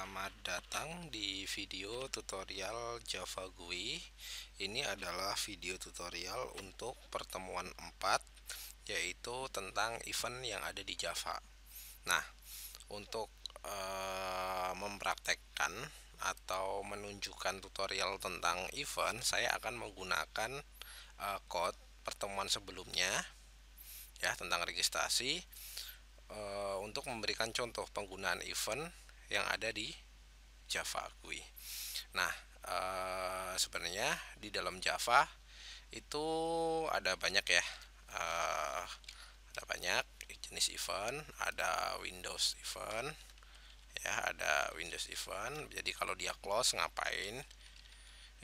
Selamat datang di video tutorial Java GUI. Ini adalah video tutorial untuk pertemuan 4, yaitu tentang event yang ada di Java. Nah, untuk mempraktekkan atau menunjukkan tutorial tentang event, saya akan menggunakan code pertemuan sebelumnya ya, tentang registrasi, untuk memberikan contoh penggunaan event yang ada di Java GUI. Nah, sebenarnya di dalam Java itu ada banyak ya, ada banyak jenis event. Ada Windows event ya, ada Windows event. Jadi kalau dia close ngapain?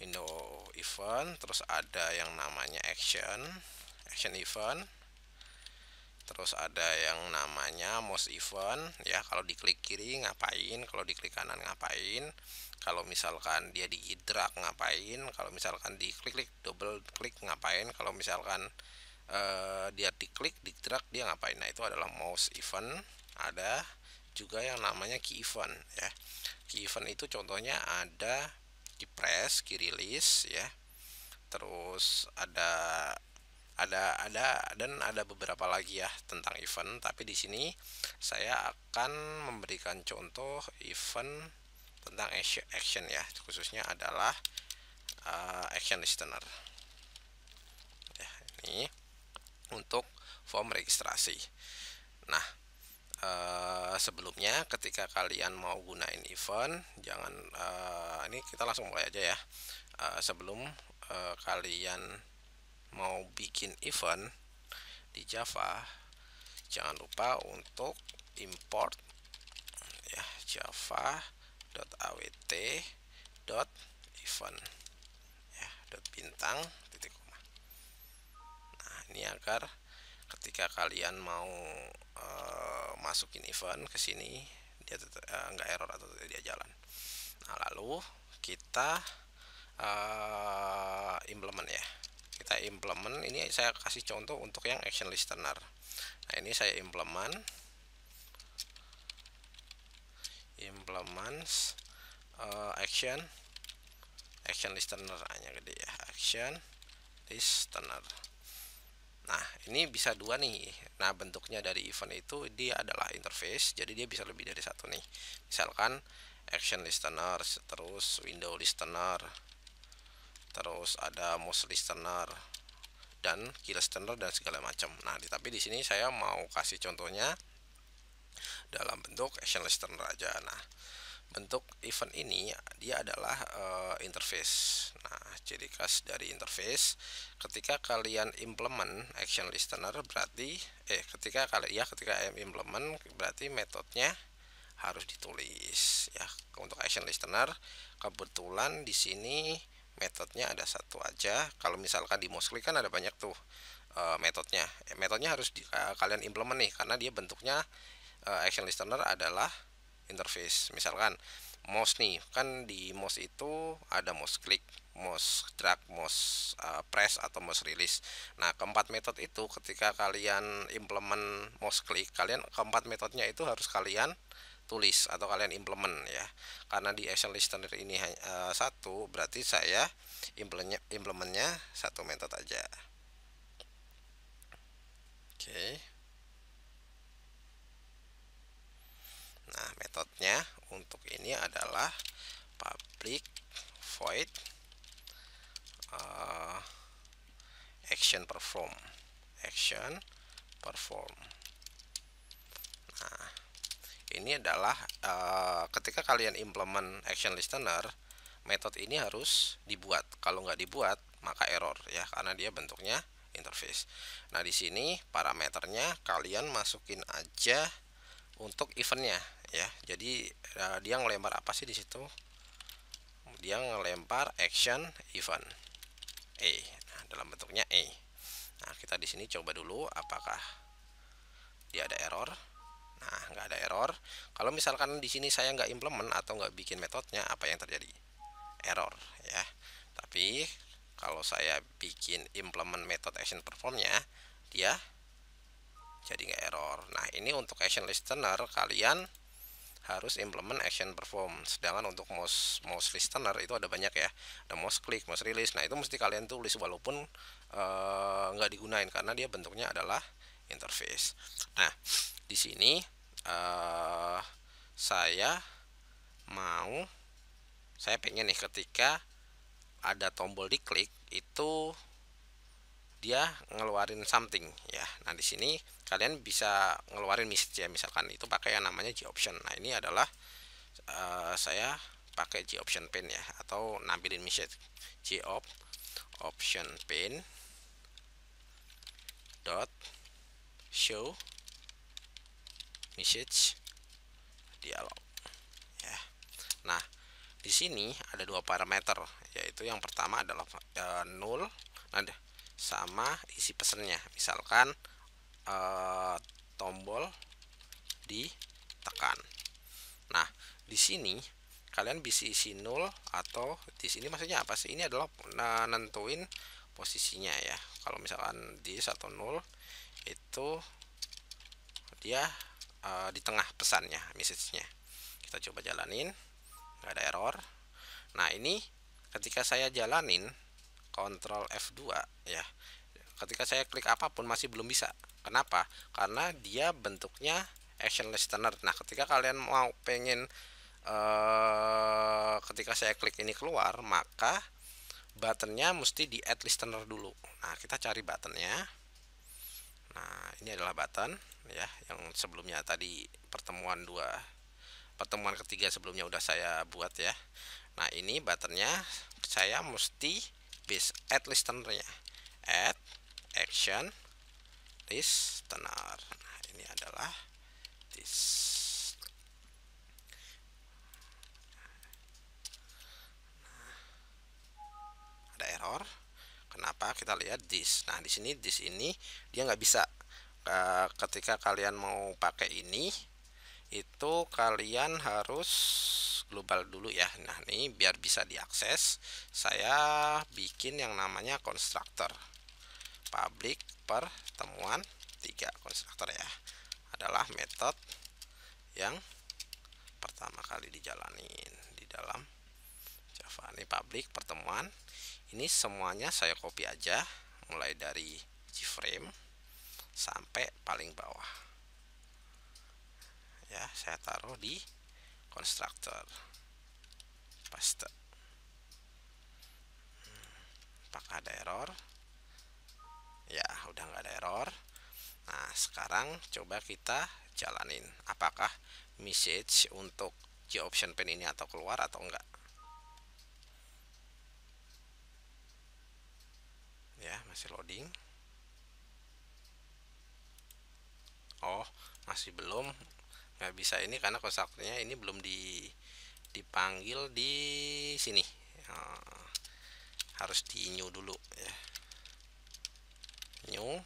Windows event. Terus ada yang namanya action event. Terus ada yang namanya mouse event ya, kalau diklik kiri ngapain, kalau diklik kanan ngapain, kalau misalkan dia di drag ngapain, kalau misalkan diklik double klik ngapain, kalau misalkan dia diklik di drag dia ngapain. Nah, itu adalah mouse event. Ada juga yang namanya key event ya. Key event itu contohnya ada key press, key release ya. Terus dan ada beberapa lagi ya tentang event, tapi di sini saya akan memberikan contoh event tentang action ya, khususnya adalah action listener ya. Ini untuk form registrasi. Nah, sebelumnya ketika kalian mau gunain event, jangan ini kita langsung mulai aja ya. Sebelum kalian mau bikin event di Java, jangan lupa untuk import ya java.awt.event ya, .bintang titik koma. Nah, ini agar ketika kalian mau masukin event ke sini dia nggak error atau tidak dia jalan. Nah, lalu kita implement ya. Kita implement, ini saya kasih contoh untuk yang action listener. Nah, ini saya implement action listener hanya gede ya, action listener. Nah, ini bisa dua nih. Nah, bentuknya dari event itu dia adalah interface, jadi dia bisa lebih dari satu nih. Misalkan action listener, terus window listener, terus ada mouse listener dan key listener dan segala macam. Nah, tapi di sini saya mau kasih contohnya dalam bentuk action listener aja. Nah, bentuk event ini dia adalah interface. Nah, ciri khas dari interface, ketika kalian implement action listener berarti ketika implement berarti metodenya harus ditulis ya. Untuk action listener kebetulan di sini metodenya ada satu aja. Kalau misalkan di mouse click kan ada banyak tuh metodenya. Metodenya harus kalian implement nih, karena dia bentuknya action listener adalah interface. Misalkan mouse nih, kan di mouse itu ada mouse click, mouse drag, mouse press atau mouse release. Nah, keempat metode itu ketika kalian implement mouse click, kalian keempat metodenya itu harus kalian tulis atau kalian implement ya. Karena di action listener ini satu, berarti saya implementnya satu metode aja. Oke. Nah, metodenya untuk ini adalah public void action perform. Nah, ini adalah ketika kalian implement action listener, metode ini harus dibuat. Kalau nggak dibuat maka error ya, karena dia bentuknya interface. Nah, di sini parameternya kalian masukin aja untuk eventnya ya. Jadi dia ngelempar apa sih di situ? Dia ngelempar action event nah, dalam bentuknya Nah, kita di sini coba dulu apakah dia ada error. Nah, nggak ada error. Kalau misalkan di sini saya nggak implement atau nggak bikin metodenya, apa yang terjadi? Error ya. Tapi kalau saya bikin implement method action performnya, dia jadi nggak error. Nah, ini untuk action listener kalian harus implement action perform. Sedangkan untuk mouse listener itu ada banyak ya, ada mouse click, mouse release. Nah itu mesti kalian tulis walaupun nggak digunain karena dia bentuknya adalah interface. Nah di sini saya pengen nih ketika ada tombol diklik itu dia ngeluarin something ya. Nah di sini kalian bisa ngeluarin message ya, misalkan itu pakai yang namanya G option. Nah ini adalah saya pakai G option pane ya, atau nampilin message G option pane dot show message dialog ya. Nah di sini ada dua parameter, yaitu yang pertama adalah null sama isi pesennya, misalkan tombol ditekan. Nah di sini kalian bisa isi null, atau di sini maksudnya apa sih, ini adalah nentuin posisinya ya. Kalau misalkan this atau null itu dia di tengah pesannya, message-nya. Kita coba jalanin, nggak ada error. Nah ini ketika saya jalanin Ctrl F2 ya, ketika saya klik apapun masih belum bisa. Kenapa? Karena dia bentuknya action listener. Nah ketika kalian mau pengen ketika saya klik ini keluar, maka buttonnya mesti di add listener dulu. Nah kita cari buttonnya. Nah ini adalah button ya, yang sebelumnya tadi pertemuan ketiga sebelumnya udah saya buat ya. Nah ini buttonnya saya mesti base add listenernya, add action listener. Nah ini adalah this. Ada error. Kenapa? Kita lihat this. Nah di sini this ini dia nggak bisa. Ketika kalian mau pakai ini, itu kalian harus global dulu ya. Nah ini biar bisa diakses, saya bikin yang namanya constructor public pertemuan 3. Constructor ya adalah metode yang pertama kali dijalanin di dalam Java. Ini public pertemuan, ini semuanya saya copy aja mulai dari Gframe sampai paling bawah ya, saya taruh di constructor, paste. Apakah ada error? Ya udah nggak ada error. Nah sekarang coba kita jalanin apakah message untuk G option pane ini atau keluar atau enggak ya. Masih loading. Oh masih belum, nggak bisa ini karena konstruktornya ini belum dipanggil di sini. Harus di new dulu ya, new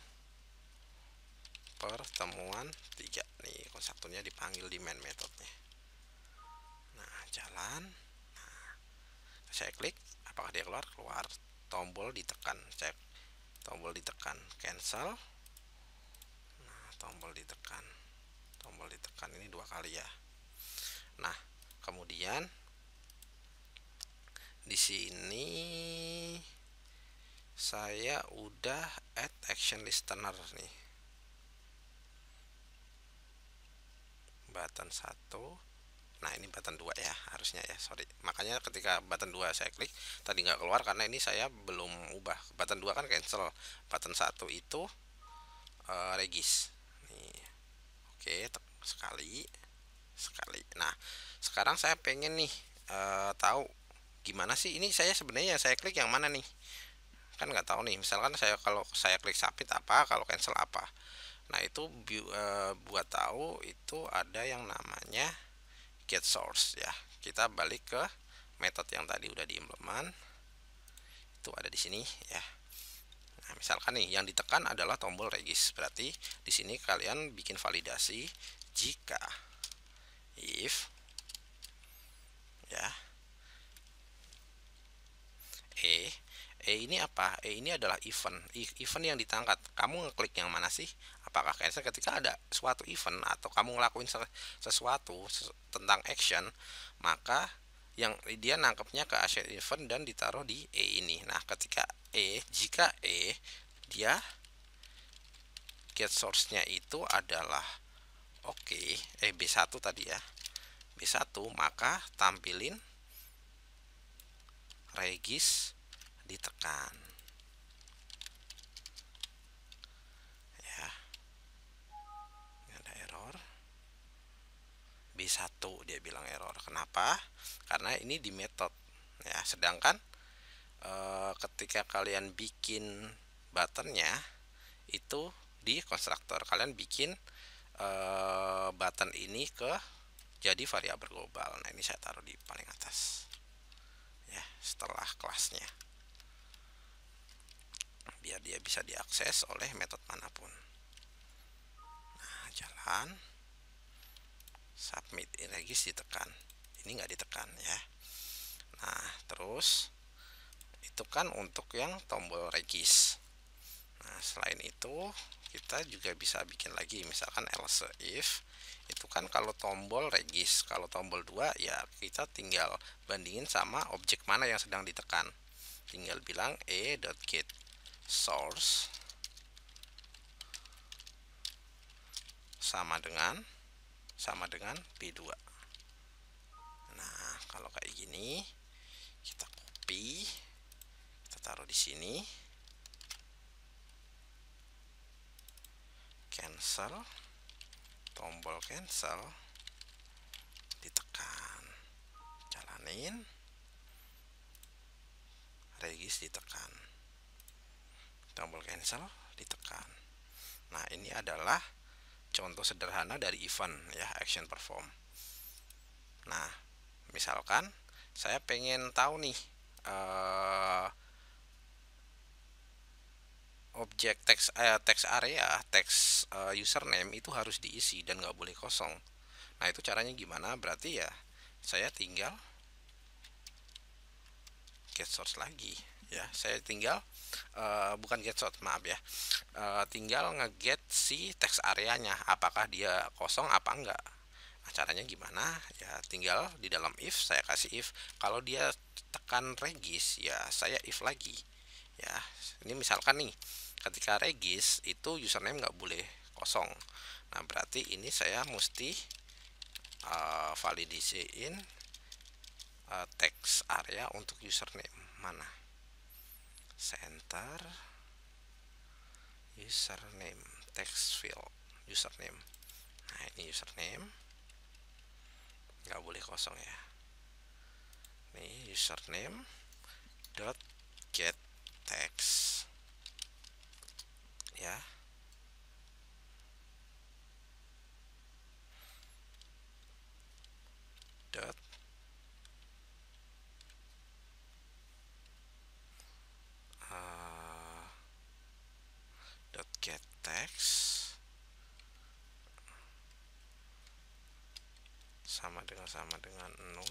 pertemuan 3 nih, konstruktornya dipanggil di main metodenya. Nah jalan, nah, saya klik apakah dia keluar, tombol ditekan, cek tombol ditekan, cancel. Nah tombol ditekan ini 2 kali ya. Nah kemudian di sini saya udah add action listener nih, button 1. Nah ini button 2 ya harusnya ya, sorry. Makanya ketika button 2 saya klik tadi nggak keluar karena ini saya belum ubah. Button 2 kan cancel, button 1 itu regis nih. Oke, sekali. Nah sekarang saya pengen nih tahu gimana sih ini, saya sebenarnya saya klik yang mana nih, kan nggak tahu nih. Misalkan kalau saya klik submit apa, kalau cancel apa. Nah itu buat tahu itu ada yang namanya get source ya. Kita balik ke metode yang tadi udah diimplement, itu ada di sini ya. Nah, misalkan nih yang ditekan adalah tombol regis, berarti di sini kalian bikin validasi jika if ya ini apa? Ini adalah event yang ditangkap. Kamu ngeklik yang mana sih? Apakah cancel ketika ada suatu event atau kamu ngelakuin sesuatu tentang action, maka yang dia nangkepnya ke action event dan ditaruh di E ini. Nah, jika dia get source-nya itu adalah B1 tadi ya. B1, maka tampilin regis ditekan. Ya. Ini ada error. B1 dia bilang error. Kenapa? Karena ini di method ya. Sedangkan ketika kalian bikin buttonnya itu di konstruktor, kalian bikin button ini jadi variabel global. Nah, ini saya taruh di paling atas ya, setelah kelasnya, biar dia bisa diakses oleh metode manapun. Nah, jalan submit regis ditekan, ini nggak ditekan ya. Nah, terus itu kan untuk yang tombol regis. Nah, selain itu kita juga bisa bikin lagi, misalkan else if itu kan kalau tombol regis, kalau tombol 2 ya kita tinggal bandingin sama objek mana yang sedang ditekan. Tinggal bilang e.get source sama dengan B2. Nah, kalau kayak gini kita copy, kita taruh di sini, cancel, tombol cancel ditekan, jalanin, regis ditekan, tombol cancel ditekan. Nah, ini adalah contoh sederhana dari event ya, action perform. Nah, misalkan saya pengen tahu nih objek teks area, teks username itu harus diisi dan nggak boleh kosong. Nah, itu caranya gimana? Berarti ya saya tinggal get source lagi ya. Saya tinggal bukan get source, maaf ya, tinggal ngeget si teks areanya, apakah dia kosong apa enggak. Nah, caranya gimana? Ya tinggal di dalam if saya kasih if, kalau dia tekan regis ya saya if lagi ya. Ini misalkan nih, ketika regis itu username nggak boleh kosong. Nah, berarti ini saya mesti validasiin teks area untuk username. Mana? Center username text field username. Nah, ini username nggak boleh kosong ya. Ini username dot get text ya. Dot get text sama dengan 0.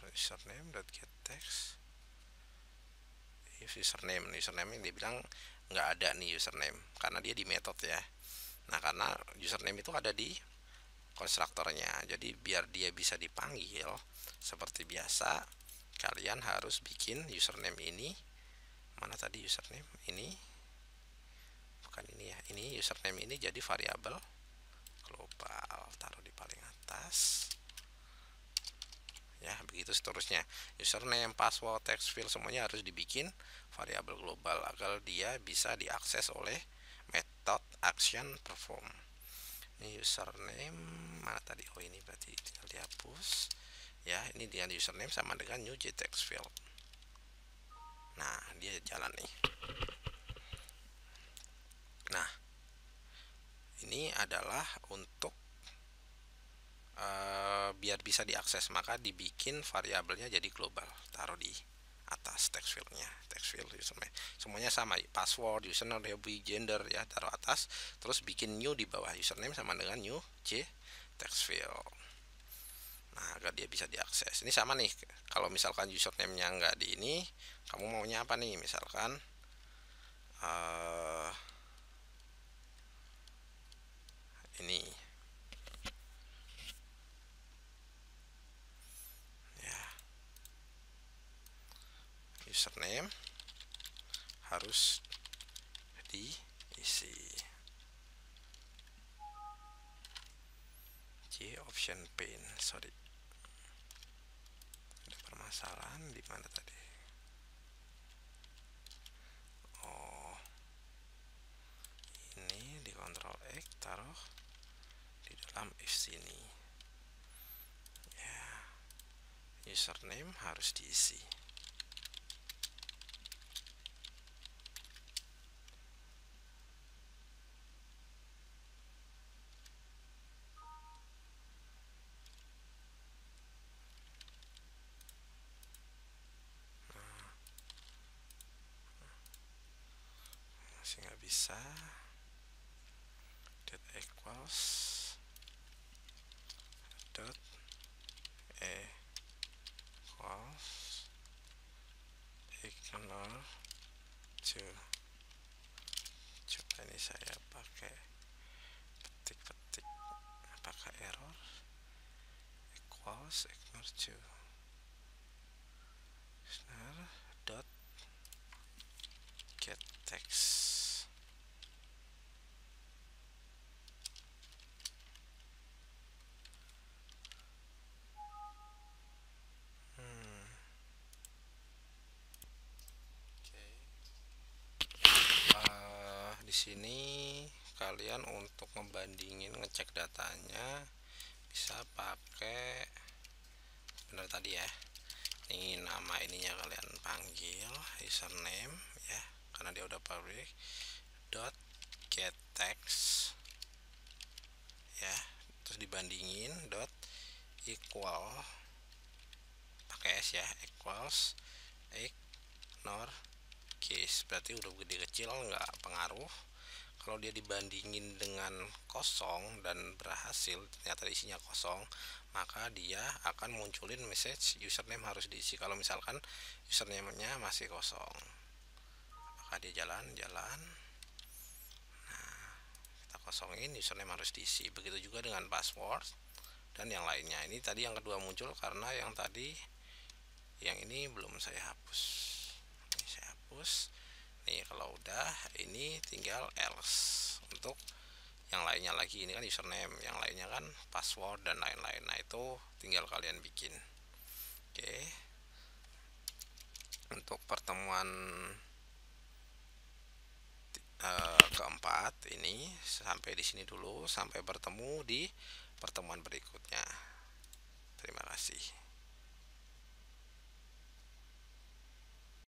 Username dot get text if username yang dibilang nggak ada nih username karena dia di metode ya. Nah, karena username itu ada di konstruktornya, jadi biar dia bisa dipanggil seperti biasa, kalian harus bikin username ini. Mana tadi username? Ini bukan ini ya, ini username ini jadi variabel global, taruh di paling atas ya. Begitu seterusnya, username, password, text field semuanya harus dibikin variabel global agar dia bisa diakses oleh method action perform. Ini username mana tadi? Oh, ini berarti tinggal dihapus ya. Ini dengan username sama dengan new text field. Nah, dia jalan nih. Nah, ini adalah untuk biar bisa diakses, maka dibikin variabelnya jadi global, taruh di atas text fieldnya, text field username semuanya sama, password, username, hobi, gender ya, taruh atas, terus bikin new di bawah, username sama dengan new text field. Nah, agar dia bisa diakses. Ini sama nih, kalau misalkan username-nya nggak di ini, kamu maunya apa nih? Misalkan ini ya, username harus diisi. Option pin, sorry, ada permasalahan di mana tadi? Oh, ini di Ctrl X taruh di dalam if sini ya, username harus diisi. Masih nggak bisa. Dot equals dot equals ignore to. Coba ini saya pakai petik-petik, apakah error? Equals ignore to dot get text. Di sini kalian untuk membandingin ngecek datanya bisa pakai benar tadi ya. Ini nama ininya kalian panggil username ya, karena dia udah public. Dot get text ya, terus dibandingin dot equal pakai s ya, equals ignore case, berarti udah gede kecil nggak pengaruh. Kalau dia dibandingin dengan kosong dan berhasil ternyata isinya kosong, maka dia akan munculin message username harus diisi. Kalau misalkan username-nya masih kosong, maka dia jalan. Nah, kita kosongin, username harus diisi. Begitu juga dengan password dan yang lainnya. Ini tadi yang kedua muncul karena yang tadi, yang ini belum saya hapus. Ini saya hapus. Nih kalau udah, ini tinggal else. Untuk yang lainnya lagi, ini kan username, yang lainnya kan password dan lain-lain. Nah itu tinggal kalian bikin. Oke, untuk pertemuan keempat ini sampai di sini dulu. Sampai bertemu di pertemuan berikutnya. Terima kasih.